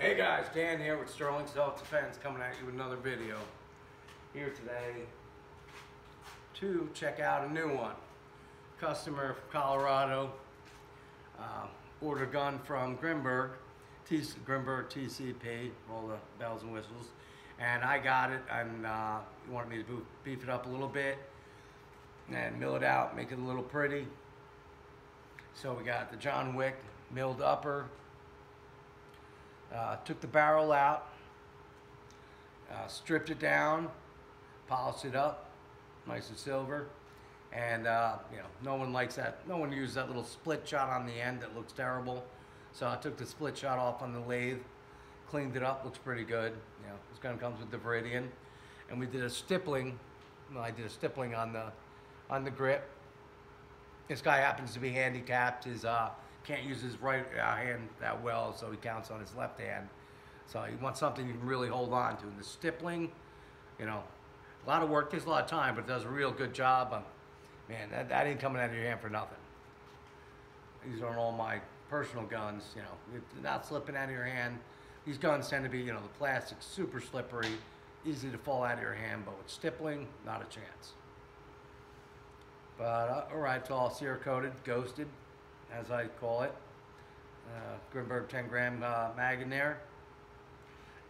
Hey guys, Dan here with Sterling Self-Defense coming at you with another video. Here today to check out a new one. Customer from Colorado ordered a gun from Grimberg TCP, all the bells and whistles, and I got it, and he wanted me to beef it up a little bit and mill it out, make it a little pretty. So we got the John Wick milled upper. Took the barrel out, stripped it down, polished it up, nice and silver, and you know, no one likes that. No one uses that little split shot on the end that looks terrible. So I took the split shot off on the lathe, cleaned it up, looks pretty good. You know, this gun comes with the Viridian, and we did a stippling. Well, I did a stippling on the grip. This guy happens to be handicapped. His can't use his right hand that well, so he counts on his left hand. So he wants something you can really hold on to. And the stippling, you know, a lot of work, takes a lot of time, but it does a real good job. Man, that ain't coming out of your hand for nothing. These are all my personal guns, you know, they're not slipping out of your hand. These guns tend to be, you know, the plastic's super slippery, easy to fall out of your hand, but with stippling, not a chance. But all right, it's all cerakoted, ghosted, as I call it. Grimberg 10 gram mag in there.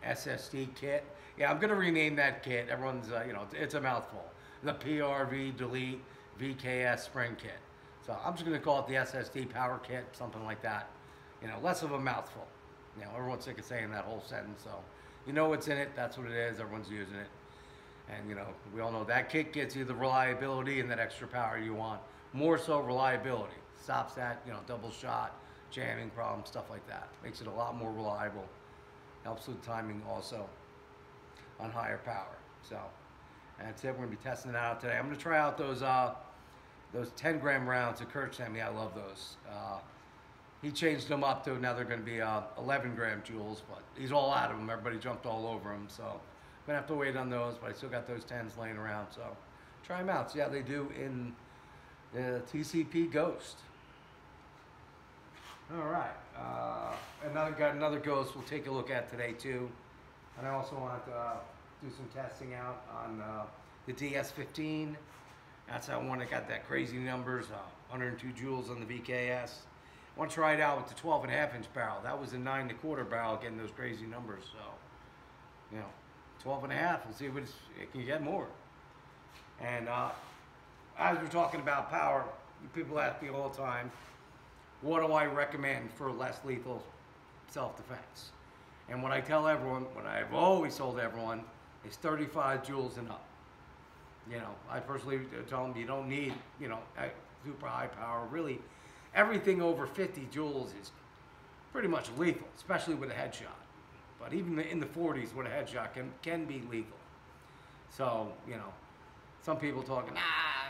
SSD kit. Yeah, I'm gonna rename that kit. Everyone's, you know, it's a mouthful. The PRV Delete VKS Spring Kit. So I'm just gonna call it the SSD Power Kit, something like that. You know, less of a mouthful. You know, everyone's sick of saying that whole sentence. So you know what's in it. That's what it is. Everyone's using it. And you know, we all know that kit gets you the reliability and that extra power you want. More so reliability. Stops that, you know, double shot, jamming problems, stuff like that. Makes it a lot more reliable. Helps with timing also on higher power. So, and that's it. We're gonna be testing it out today. I'm gonna try out those 10 gram rounds that Kurt sent me. I love those. He changed them up to, now they're gonna be 11 gram joules, but he's all out of them. Everybody jumped all over them. So I'm gonna have to wait on those, but I still got those 10s laying around. So try them out, see how they do in the TCP Ghost. All right, got another Ghost we'll take a look at today too. And I also want to do some testing out on the DS-15. That's that one that got that crazy numbers, 102 joules on the VKS. I want to try it out with the 12.5-inch barrel. That was a 9 1/4 barrel getting those crazy numbers. So, you know, 12.5, we'll see if it can get more. And as we're talking about power, people ask me all the time, what do I recommend for less lethal self-defense? And what I tell everyone, what I've always told everyone, is 35 joules and up. You know, I personally tell them you don't need, you know, super high power. Really, everything over 50 joules is pretty much lethal, especially with a headshot. But even in the 40s with a headshot can be lethal. So, you know, some people talking,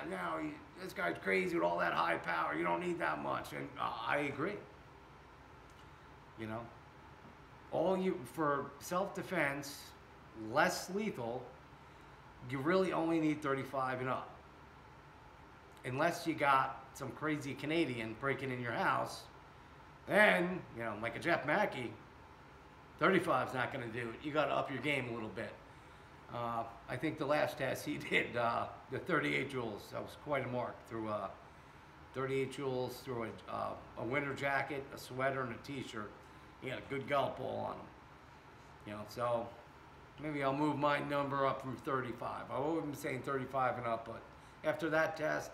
no, this guy's crazy with all that high power. You don't need that much. And I agree. You know, for self-defense, less lethal, you really only need 35 and up. Unless you got some crazy Canadian breaking in your house, then, you know, like a Jeff Mackey, 35 is not going to do it. You got to up your game a little bit. I think the last test he did, the 38 joules, that was quite a mark, through 38 joules through a winter jacket, a sweater, and a t-shirt. He had a good gulp all on him. You know, so maybe I'll move my number up from 35. I would be saying 35 and up, but after that test,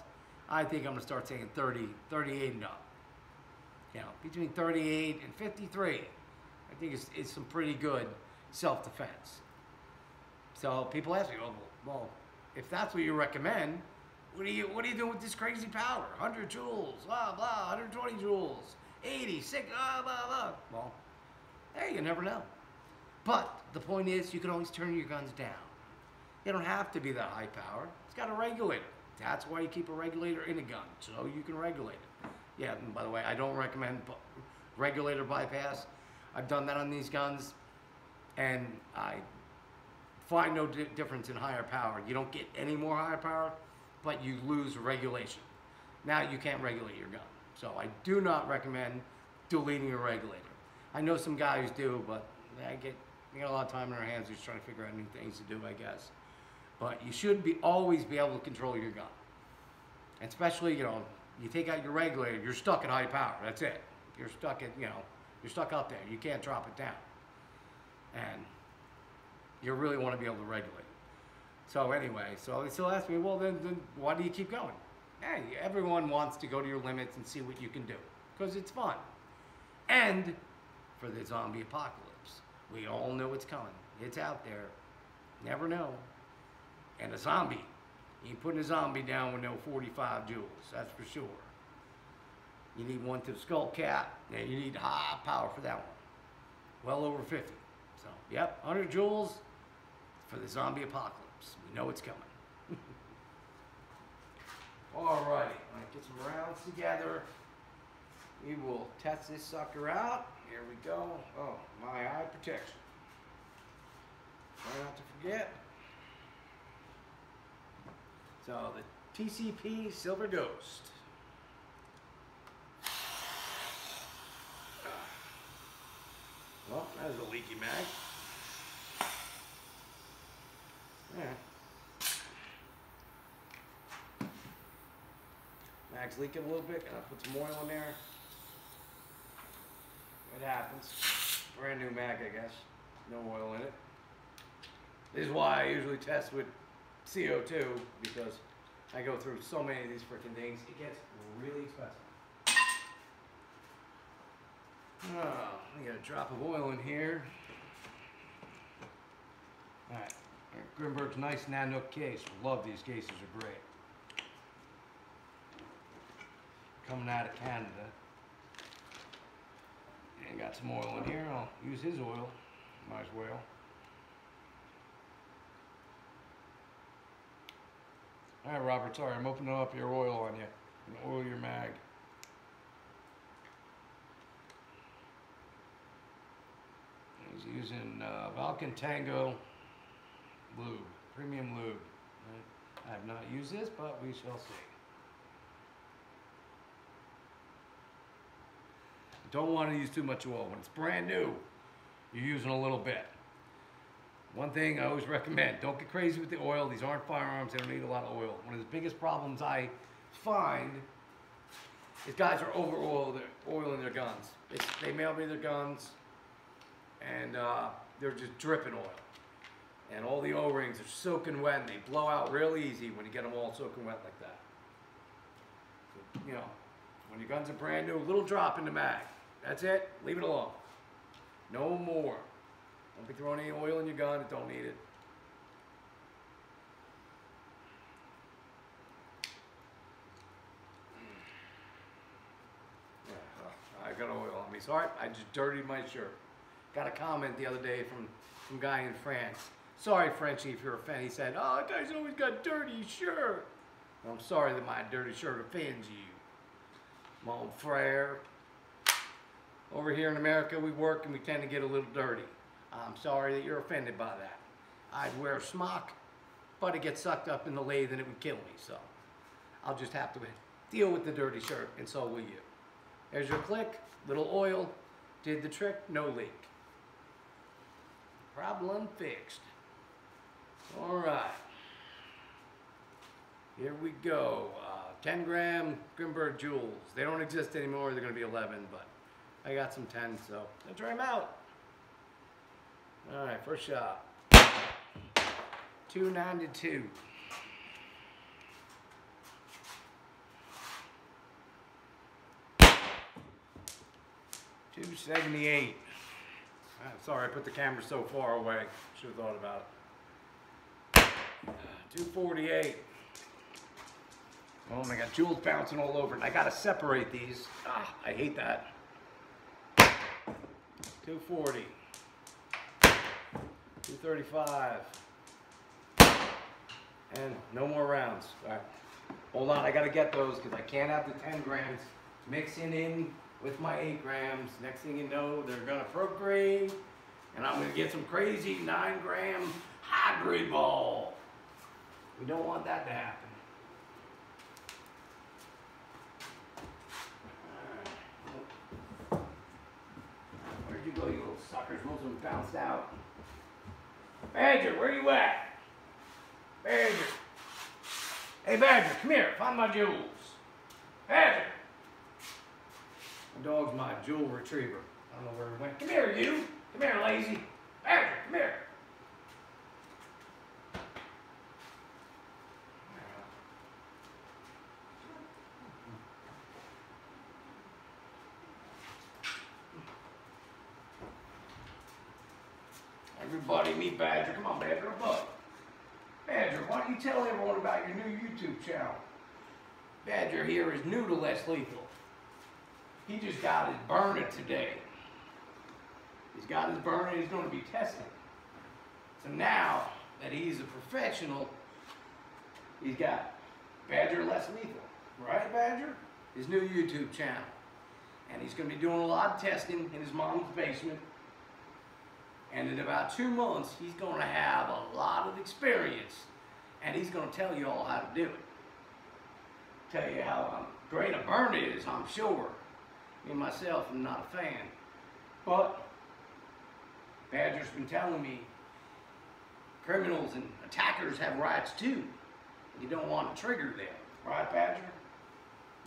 I think I'm going to start saying 30, 38 and up. You know, between 38 and 53, I think it's some pretty good self-defense. So people ask me, oh, well, if that's what you recommend, what are you doing with this crazy power? 100 joules, blah, blah, 120 joules, 80, 60, blah, blah, blah. Well, hey, you never know. But the point is, you can always turn your guns down. You don't have to be that high power. It's got a regulator. That's why you keep a regulator in a gun, so you can regulate it. Yeah, and by the way, I don't recommend regulator bypass. I've done that on these guns, and I find no difference in higher power. You don't get any more higher power, but you lose regulation. Now you can't regulate your gun. So I do not recommend deleting your regulator. I know some guys do, but we got a lot of time in our hands just trying to figure out new things to do, I guess. But you should always be able to control your gun. And especially, you know, you take out your regulator, you're stuck at high power. That's it. You're stuck at, you know, you're stuck up there. You can't drop it down. And you really want to be able to regulate it. So anyway, so they still ask me, well, then why do you keep going? Hey, everyone wants to go to your limits and see what you can do. Because it's fun. And for the zombie apocalypse, we all know it's coming. It's out there. Never know. And a zombie. You ain't putting a zombie down with no 45 joules. That's for sure. You need one to the skull cap, and you need high power for that one. Well over 50. So, yep, 100 joules for the zombie apocalypse. We know it's coming. Alrighty, let's get some rounds together. We will test this sucker out. Here we go. Oh, my eye protection. Try not to forget. So, the TCP Silver Ghost. Well, that was a leaky mag. Yeah. Mag's leaking a little bit. Gonna put some oil in there. It happens. Brand new mag, I guess. No oil in it. This is why I usually test with CO2, because I go through so many of these freaking things. It gets really expensive. Oh, I got a drop of oil in here. Alright, Grimberg's nice Nanook case. Love these cases, are great. Coming out of Canada. And got some oil in here. I'll use his oil. Might as well. Alright, Robert, sorry, I'm opening up your oil on you. And oil your mag. He's using Vulcan Tango lube, premium lube. I have not used this, but we shall see. Don't want to use too much oil. When it's brand new, you're using a little bit. One thing I always recommend, don't get crazy with the oil. These aren't firearms, they don't need a lot of oil. One of the biggest problems I find is guys are oiling their guns. They mail me their guns, and they're just dripping oil. And all the O-rings are soaking wet, and they blow out real easy when you get them all soaking wet like that. So, you know, when your guns are brand new, a little drop in the mag. That's it. Leave it alone. No more. Don't be throwing any oil in your gun. It don't need it. I got oil on me. Sorry, I just dirtied my shirt. Got a comment the other day from some guy in France. Sorry, Frenchie, if you're offended. He said, oh, that guy's always got dirty shirt. Well, I'm sorry that my dirty shirt offends you, mon frere. Over here in America, we work and we tend to get a little dirty. I'm sorry that you're offended by that. I'd wear a smock, but it gets sucked up in the lathe and it would kill me. So I'll just have to deal with the dirty shirt, and so will you. There's your click, little oil, did the trick, no leak. Problem fixed. All right. Here we go. 10 gram Grimberg joules. They don't exist anymore. They're going to be 11, but I got some 10, so I'll try them out. All right, first shot. 292. $278. Sorry, I put the camera so far away. Should have thought about it. $248. Oh, and I got joules bouncing all over, and I gotta separate these. I hate that. $240. $235. And no more rounds. All right. Hold on, I gotta get those because I can't have the 10 grams mixing in with my 8 grams. Next thing you know, they're gonna procreate, and I'm gonna get some crazy 9 gram hybrid ball. We don't want that to happen. Where'd you go, you little suckers. Most of them bounced out. Badger, where you at? Badger. Hey, Badger, come here. Find my jewels. Badger. My dog's my jewel retriever. I don't know where he went. Come here, you. Come here, lazy. Badger, come here. Everybody meet Badger. Come on, Badger, up. Badger, why don't you tell everyone about your new YouTube channel? Badger here is new to Less Lethal. He just got his burner today. He's got his burner, he's going to be testing. So now that he's a professional, he's got Badger Less Lethal. Right, Badger? His new YouTube channel. And he's going to be doing a lot of testing in his mom's basement. And in about 2 months, he's going to have a lot of experience. And he's going to tell you all how to do it. Tell you how great a burn is, I'm sure. Me myself, I'm not a fan. But Badger's been telling me criminals and attackers have rights too. You don't want to trigger them. Right, Badger?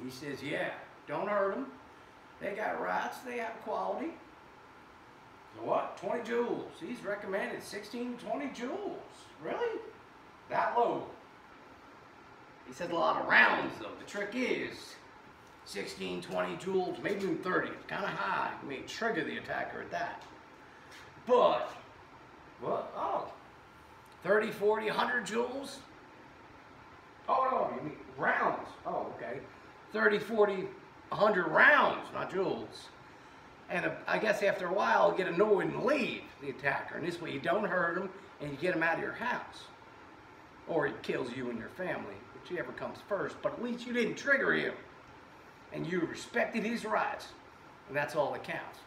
He says, yeah, don't hurt them. They got rights, they have quality. So what? 20 joules. He's recommended 16, 20 joules. Really? That low? He said a lot of rounds though. The trick is 16, 20 joules, maybe even 30. It's kind of high. You may trigger the attacker at that. But, what? Oh, 30, 40, 100 joules? Oh, no, you mean rounds. Oh, okay. 30, 40, 100 rounds, not joules. And I guess after a while, he'll get annoyed and leave the attacker. And this way you don't hurt him and you get him out of your house. Or he kills you and your family, whichever comes first. But at least you didn't trigger him. And you respected his rights. And that's all that counts.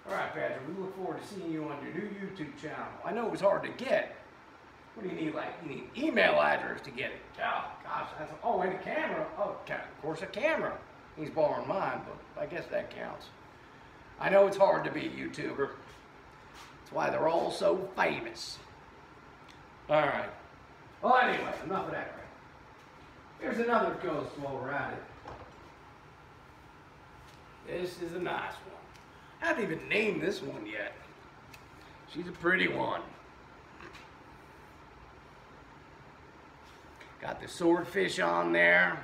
All right, Badger, we look forward to seeing you on your new YouTube channel. I know it was hard to get. What do you need, like, you need email address to get it? Oh, gosh, that's, oh, and a camera. Oh, of course, a camera. He's borrowing mine, but I guess that counts. I know it's hard to be a YouTuber. That's why they're all so famous. All right. Well, anyway, enough of that crap. Here's another ghost while we're at it. This is a nice one. I haven't even named this one yet. She's a pretty one. Got the swordfish on there.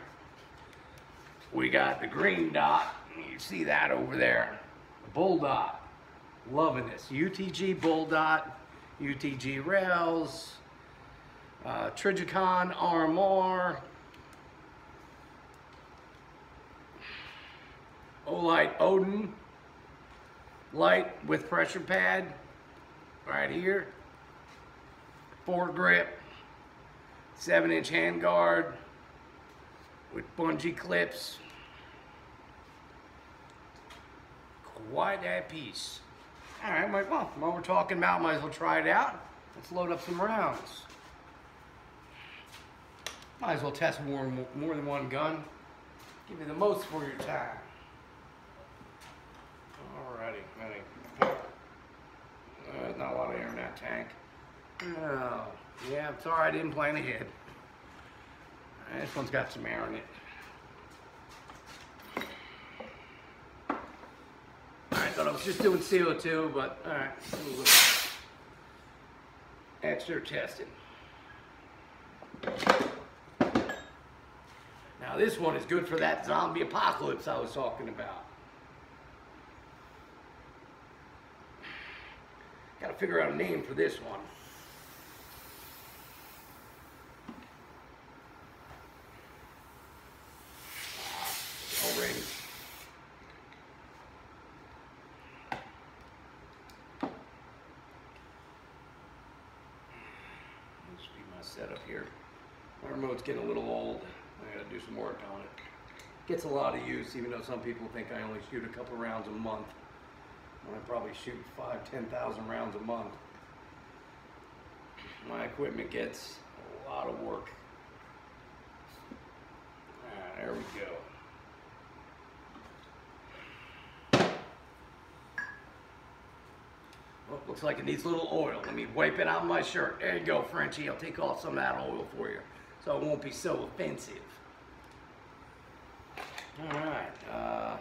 We got the green dot. You see that over there. The bull dot. Loving this. UTG bull dot. UTG rails. Trigicon RMR. Olight Odin. Light with pressure pad. Right here. Foregrip. 7-inch handguard with bungee clips. Quite that piece. All right, well, while we're talking about, might as well try it out. Let's load up some rounds. Might as well test more than one gun. Give you the most for your time. Alrighty, there's not a lot of air in that tank. Oh, yeah, I'm sorry I didn't plan ahead. This one's got some air in it. I thought I was just doing CO2, but alright. Extra testing. Now this one is good for that zombie apocalypse I was talking about. Gotta figure out a name for this one. Already. This will be my setup here. My remote's getting a little old. I gotta do some work on it. Gets a lot of use, even though some people think I only shoot a couple rounds a month. When I probably shoot 5,000-10,000 rounds a month. My equipment gets a lot of work. There we go. Looks like it needs a little oil. Let me wipe it out my shirt. There you go, Frenchie. I'll take off some of that oil for you so it won't be so offensive. All right.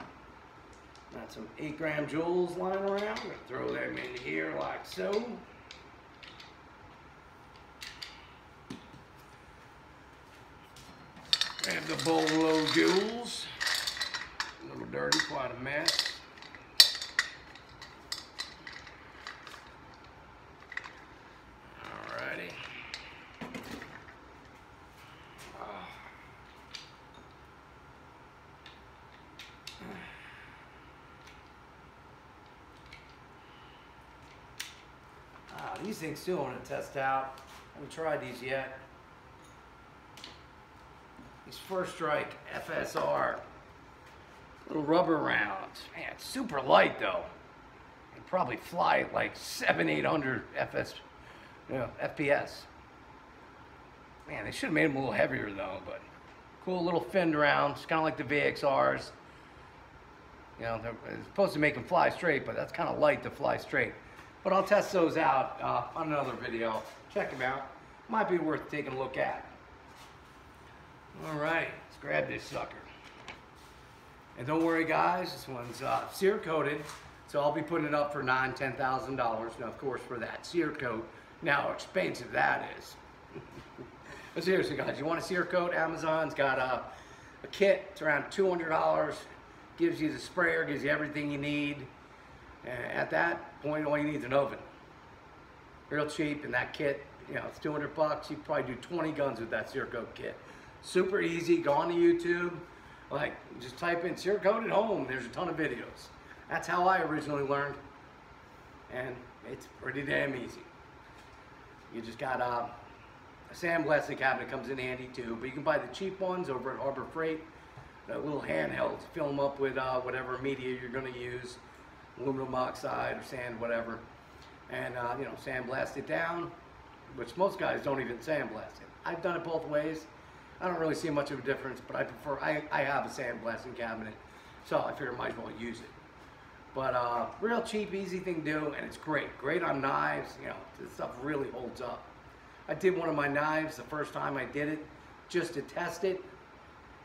Got some 8-gram joules lying around. I'm going to throw them in here like so. Grab the bowl of those joules. A little dirty, quite a mess. Alrighty. These things too I want to test out. I haven't tried these yet. These First Strike FSR little rubber rounds. Man, it's super light though. They probably fly at like 700-800 FPS. Man, they should have made them a little heavier though, but cool little finned rounds, kind of like the VXRs. You know, they're supposed to make them fly straight, but that's kind of light to fly straight. But I'll test those out on another video. Check them out. Might be worth taking a look at. All right, let's grab this sucker. And don't worry, guys, this one's cere coated, so I'll be putting it up for $9,000, $10,000. Now, of course, for that cere coat, now how expensive that is. But seriously, guys, you want a cere coat? Amazon's got a kit. It's around $200. Gives you the sprayer, gives you everything you need. At that point, all you need is an oven. Real cheap, and that kit, you know, it's $200. You can probably do 20 guns with that cere coat kit. Super easy. Go on to YouTube. Like, just type in cere coat at home. There's a ton of videos. That's how I originally learned. And it's pretty damn easy. You just got a sandblasting cabinet comes in handy too. But you can buy the cheap ones over at Harbor Freight. The little handhelds. Fill them up with whatever media you're going to use. Aluminum oxide or sand, whatever. And, you know, sandblast it down. Which most guys don't even sandblast it. I've done it both ways. I don't really see much of a difference, but I prefer, I have a sandblasting cabinet, so I figure I might as well use it. But real cheap, easy thing to do, and it's great. Great on knives, you know, this stuff really holds up. I did one of my knives the first time I did it, just to test it,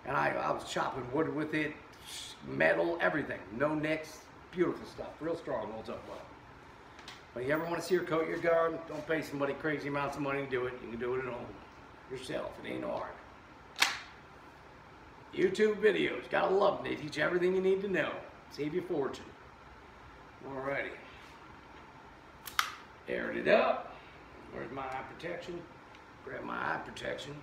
and I was chopping wood with it, metal, everything. No nicks, beautiful stuff, real strong, holds up well. But you ever want to cere coat your gun, don't pay somebody crazy amounts of money to do it. You can do it at home yourself, it ain't hard. YouTube videos, gotta love them. They teach you everything you need to know. Save you a fortune. Alrighty. Aired it up. Where's my eye protection? Grab my eye protection.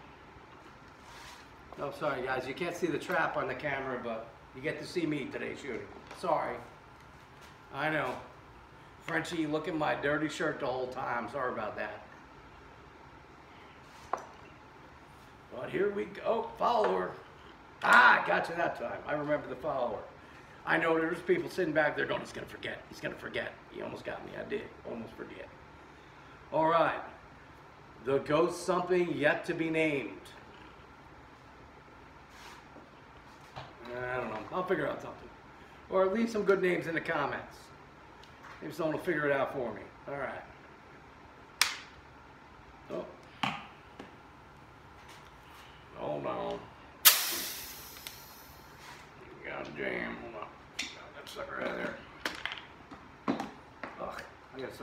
Oh, sorry guys, you can't see the trap on the camera, but you get to see me today shooting. Sorry. I know. Frenchie, look at my dirty shirt the whole time. Sorry about that. But here we go. Follower. Ah, I got you that time. I remember the follower. I know there's people sitting back there going, he's going to forget. He's going to forget. He almost got me. I did. Almost forget. All right. The ghost something yet to be named. I don't know. I'll figure out something. Or leave some good names in the comments. Maybe someone will figure it out for me. All right. Oh. Hold on. God damn. Hold on. Got that sucker out of there. Ugh. I gotta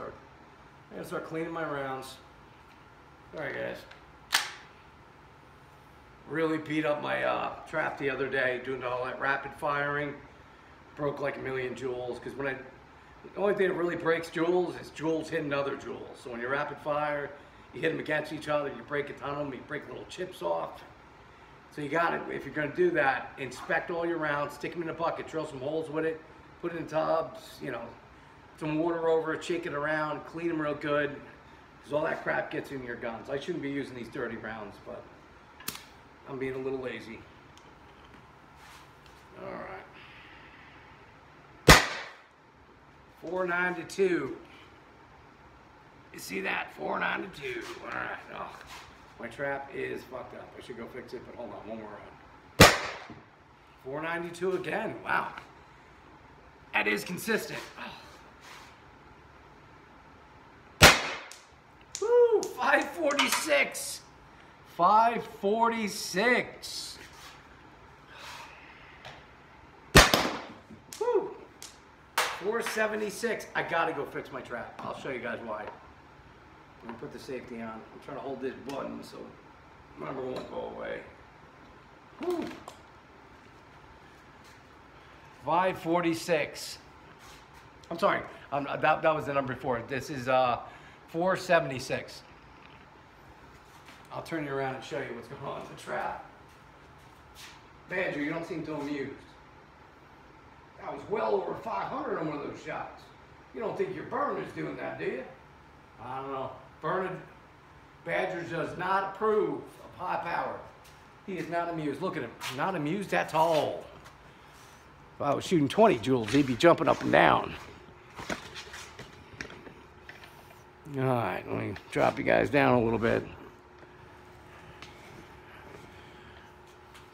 start cleaning my rounds. Alright guys. Really beat up my trap the other day doing all that rapid firing. Broke like a million joules because when the only thing that really breaks joules is joules hitting other joules. So when you rapid fire, you hit them against each other, you break a ton of them, you break little chips off. So you got to, if you're going to do that, inspect all your rounds, stick them in a bucket, drill some holes with it, put it in tubs, you know, some water over it, shake it around, clean them real good, because all that crap gets in your guns. I shouldn't be using these dirty rounds, but I'm being a little lazy. All right. 4.92. You see that? 4.92. All right. Oh, my trap is fucked up. I should go fix it, but hold on, one more run. 4.92 again. Wow. That is consistent. Oh. 546. 546. Woo. 476. I gotta go fix my trap. I'll show you guys why. Let me put the safety on. I'm trying to hold this button so number won't go away. Woo. 546. I'm sorry. That was the number before. This is 476. I'll turn you around and show you what's going on with the trap. Badger, you don't seem too amused. That was well over 500 on one of those shots. You don't think your burner's doing that, do you? I don't know. Badger does not approve of high power. He is not amused. Look at him. Not amused at all. If I was shooting 20 joules, he'd be jumping up and down. All right, let me drop you guys down a little bit.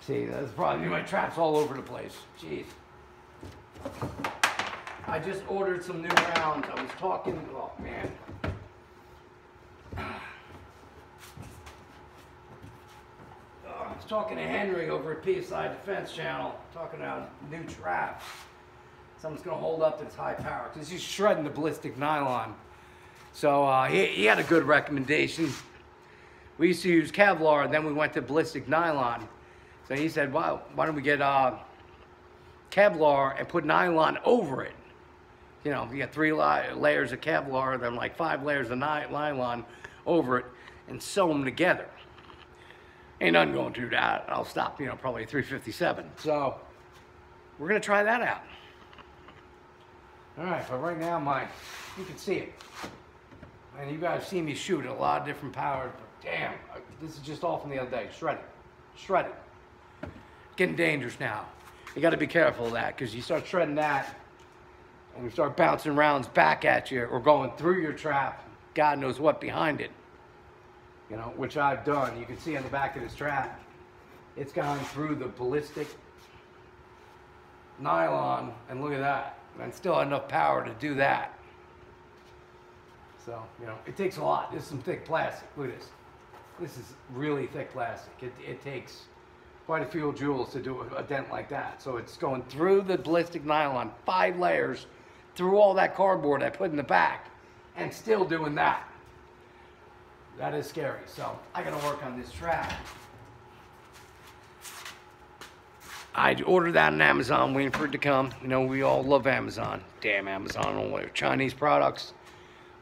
See, that's probably my traps all over the place. Jeez. I just ordered some new rounds. I was talking, oh man. I was talking to Henry over at PSI Defense Channel, talking about new traps. Something's gonna hold up to its high power, because he's shredding the ballistic nylon. So he had a good recommendation. We used to use Kevlar, and then we went to ballistic nylon. So he said, why don't we get Kevlar and put nylon over it? You know, you got 3 layers of Kevlar, then like 5 layers of nylon over it, and sew them together. Ain't nothing going through that. I'll stop, you know, probably 357. So we're gonna try that out. All right, but right now you can see it. And you guys see me shoot at a lot of different powers, but damn, this is just all from the other day. Shredded. Shredded. Getting dangerous now. You gotta be careful of that, because you start shredding that, and you start bouncing rounds back at you, or going through your trap, God knows what behind it. You know, which I've done. You can see on the back of this trap, it's gone through the ballistic nylon, and look at that. And still had enough power to do that. So, you know, it takes a lot. This is some thick plastic. Look at this. This is really thick plastic. It takes quite a few joules to do a dent like that. So it's going through the ballistic nylon, 5 layers, through all that cardboard I put in the back, and still doing that. That is scary. So I gotta work on this trap. I ordered that on Amazon, waiting for it to come. You know, we all love Amazon. Damn Amazon, only Chinese products.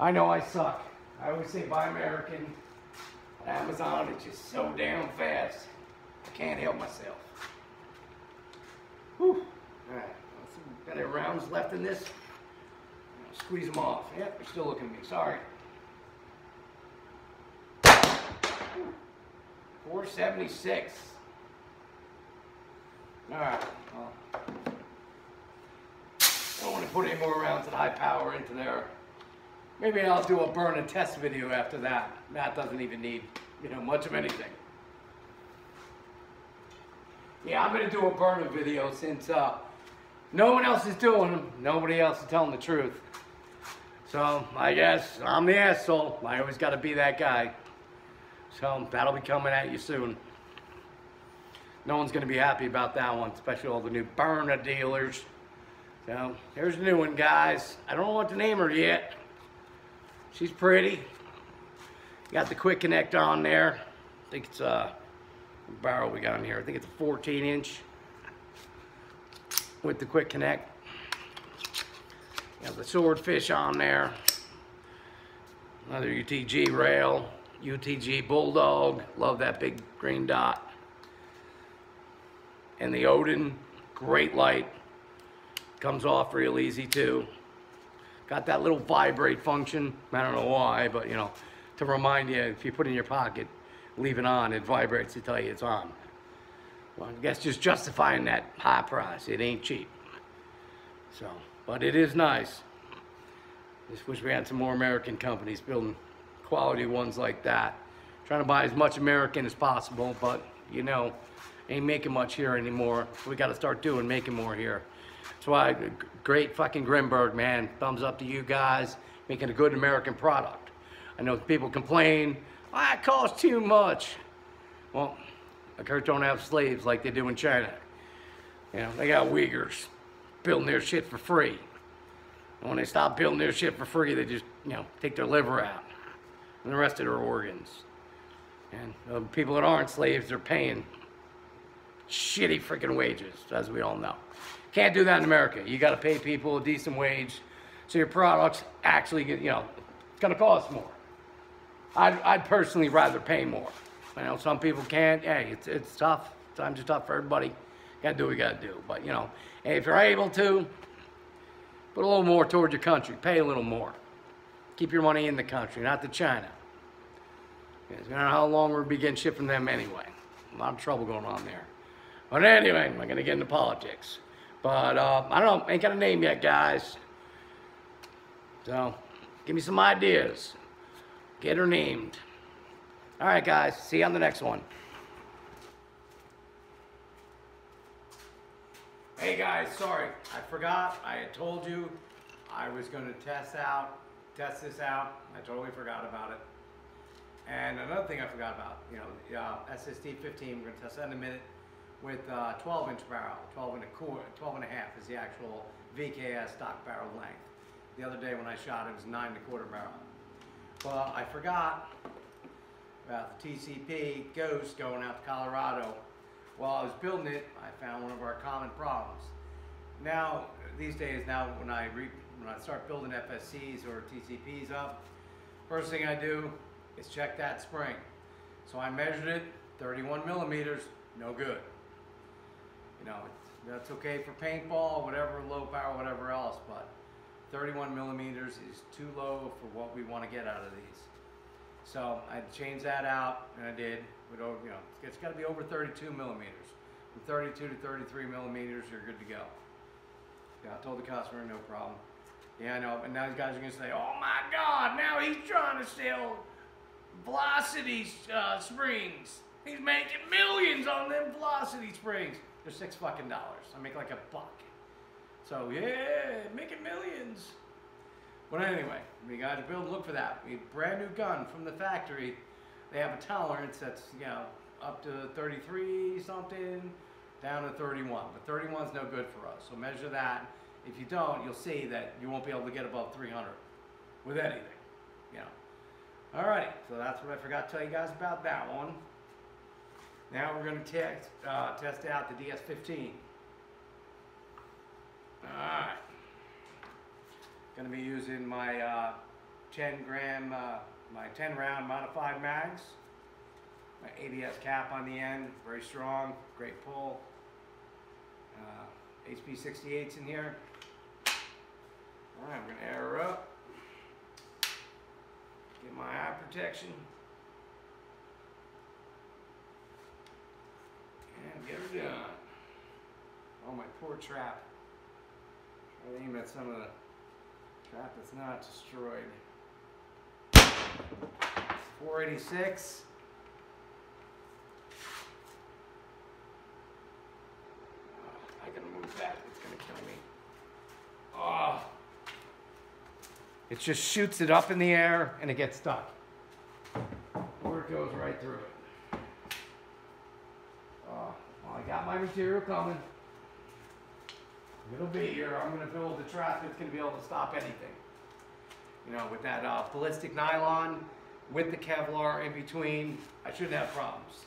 I know I suck. I always say buy American. Amazon is just so damn fast. I can't help myself. Whew. All right, let's see. Got any rounds left in this? Squeeze them off. Yep, they're still looking at me. Sorry. 476. All right. Well, I don't want to put any more rounds at high power into there. Maybe I'll do a burn and test video after that. That doesn't even need, you know, much of anything. Yeah, I'm going to do a burner video since no one else is doing them. Nobody else is telling the truth. So I guess I'm the asshole. I always got to be that guy. So that'll be coming at you soon. No one's going to be happy about that one, especially all the new burner dealers. So here's a new one, guys. I don't know what to name her yet. She's pretty. Got the quick connect on there. I think it's what barrel we got in here. I think it's a 14-inch with the quick connect. Got the swordfish on there. Another UTG rail. UTG Bulldog. Love that big green dot. And the Odin, great light. Comes off real easy too. Got that little vibrate function. I don't know why, but you know, to remind you, if you put it in your pocket, leave it on, it vibrates to tell you it's on. Well, I guess just justifying that high price. It ain't cheap. So, but it is nice. Just wish we had some more American companies building quality ones like that. Trying to buy as much American as possible, but you know, ain't making much here anymore. We got to start making more here. That's why, great fucking Grimberg, man. Thumbs up to you guys, making a good American product. I know people complain, That costs too much. Well, the Kurds don't have slaves like they do in China. You know, they got Uyghurs building their shit for free. And when they stop building their shit for free, they just, you know, take their liver out and the rest of their organs. And the people that aren't slaves, they're paying shitty freaking wages, as we all know. Can't do that in America. You got to pay people a decent wage so your products actually get, you know, it's going to cost more. I'd personally rather pay more. I know some people can't. Hey, it's tough. Times are tough for everybody. Got to do what you got to do. But, you know, hey, if you're able to, put a little more towards your country. Pay a little more. Keep your money in the country, not to China. Because you know how long we're beginning shipping them anyway. A lot of trouble going on there. But anyway, I'm not going to get into politics. But, I don't know. Ain't got a name yet, guys. So, give me some ideas. Get her named. All right, guys. See you on the next one. Hey, guys. Sorry. I forgot. I had told you I was going to test this out. I totally forgot about it. And another thing I forgot about, you know, SSD-15, we're going to test that in a minute with 12-inch barrel. 12 and a half is the actual VKS stock barrel length. The other day when I shot it was 9 1/4 barrel. Well, I forgot about the TCP Ghost going out to Colorado. While I was building it, I found one of our common problems. Now, these days, when I start building FSCs or TCPs up, first thing I do is check that spring. So I measured it, 31 millimeters, no good. You know, that's okay for paintball, whatever, low power, whatever else, but 31 millimeters is too low for what we want to get out of these. So I changed that out, and I did. You know, it's got to be over 32 millimeters. From 32 to 33 millimeters, you're good to go. Yeah, I told the customer, no problem. Yeah, I know. And now these guys are going to say, oh my God, now he's trying to sell velocity springs. He's making millions on them velocity springs. They're $6 fucking. I make like $1. So yeah, making millions. But anyway, when you guys are building, look for that. A brand new gun from the factory. They have a tolerance that's, you know, up to 33 something, down to 31. But 31 is no good for us. So measure that. If you don't, you'll see that you won't be able to get above 300 with anything. You know. Alrighty, so that's what I forgot to tell you guys about that one. Now we're going to test out the DS-15. Alright. Going to be using my 10 round modified mags. My ABS cap on the end, very strong, great pull. HP 68's in here. Alright, I'm going to air her up. Get my eye protection. And get her done. Oh, my poor trap. Try to aim at some of the trap that's not destroyed. 486. I gotta move that. It's gonna kill me. Oh. It just shoots it up in the air and it gets stuck. Or it goes right through it. Oh, well, I got my material coming. It'll be here. I'm going to build a trap that's going to be able to stop anything. You know, with that ballistic nylon, with the Kevlar in between, I shouldn't have problems.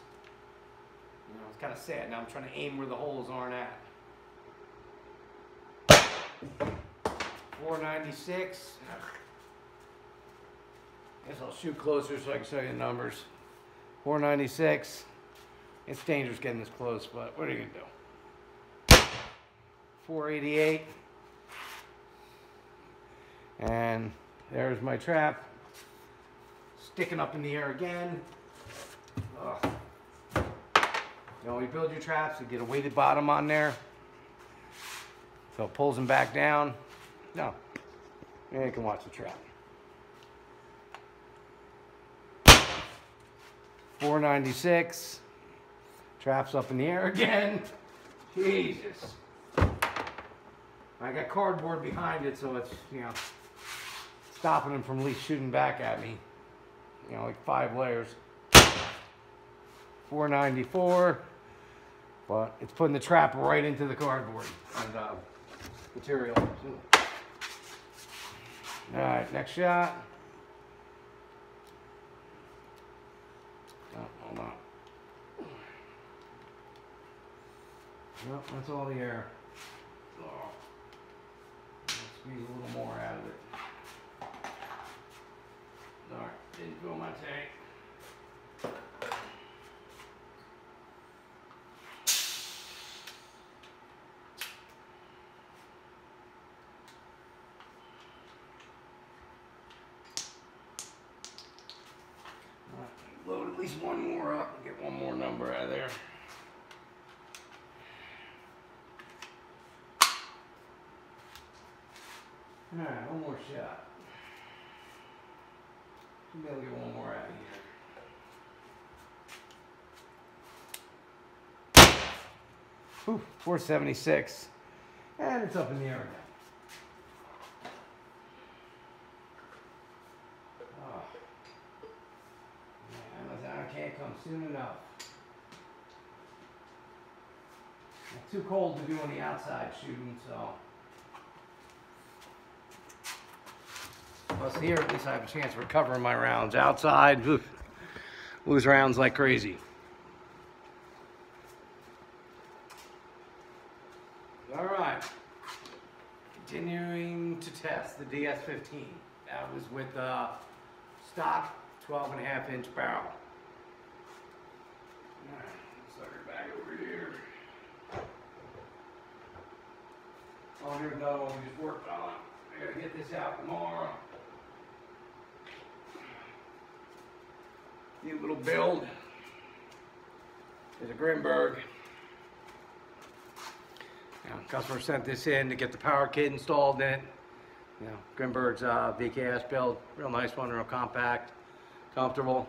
You know, it's kind of sad. Now I'm trying to aim where the holes aren't at. 496. Guess I'll shoot closer so I can show you the numbers. 496. It's dangerous getting this close, but what are you going to do? 488, and there's my trap sticking up in the air again. Ugh. You know, when you build your traps, you get a weighted bottom on there, so it pulls them back down. No, and you can watch the trap. 496, traps up in the air again. Jesus. I got cardboard behind it, so it's, you know, stopping them from at least shooting back at me. you know, like 5 layers. $4.94, but it's putting the trap right into the cardboard and material. All right, next shot. Oh, hold on. Nope, that's all the air. Oh. Squeeze a little more out of it. All right, didn't fill my tank. Load at least one more up and get one more number out of there. Alright, one more shot. Should be able to get one more out of here. Whew, 476. And it's up in the air again. Can't come soon enough. It's too cold to do on the outside shooting, so. Plus here, at least I have a chance of recovering my rounds. Outside, oof, lose rounds like crazy. All right. Continuing to test the DS-15. That was with stock 12.5-inch barrel. Sucker back over here. Oh, here's another one we just worked on. I gotta get this out tomorrow. Neat little build. There's a Grimberg. Now, customer sent this in to get the power kit installed in it. You know, Grimberg's VKS build. Real nice one, real compact, comfortable.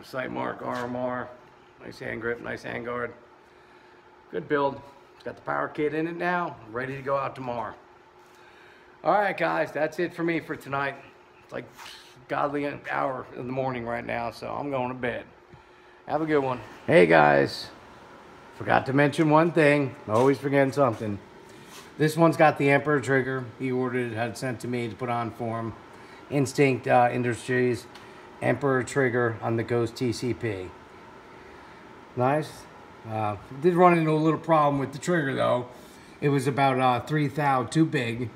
Sight mark, RMR, nice hand grip, nice hand guard. Good build. It's got the power kit in it now, ready to go out tomorrow. All right, guys, that's it for me for tonight. It's like godly hour in the morning right now, so I'm going to bed. Have a good one. Hey, guys, forgot to mention one thing. Always forgetting something. This one's got the Emperor trigger. He ordered it, had it sent to me to put on for him. Instinct Industries. Emperor trigger on the Ghost TCP. Nice. Did run into a little problem with the trigger though. It was about 3 thou too big,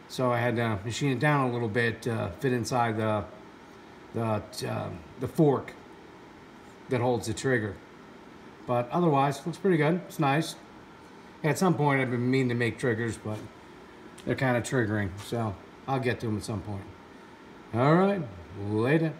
so I had to machine it down a little bit to fit inside the fork that holds the trigger. But otherwise, looks pretty good. It's nice. At some point, I've been meaning to make triggers, but they're kind of triggering, so I'll get to them at some point. All right. Later.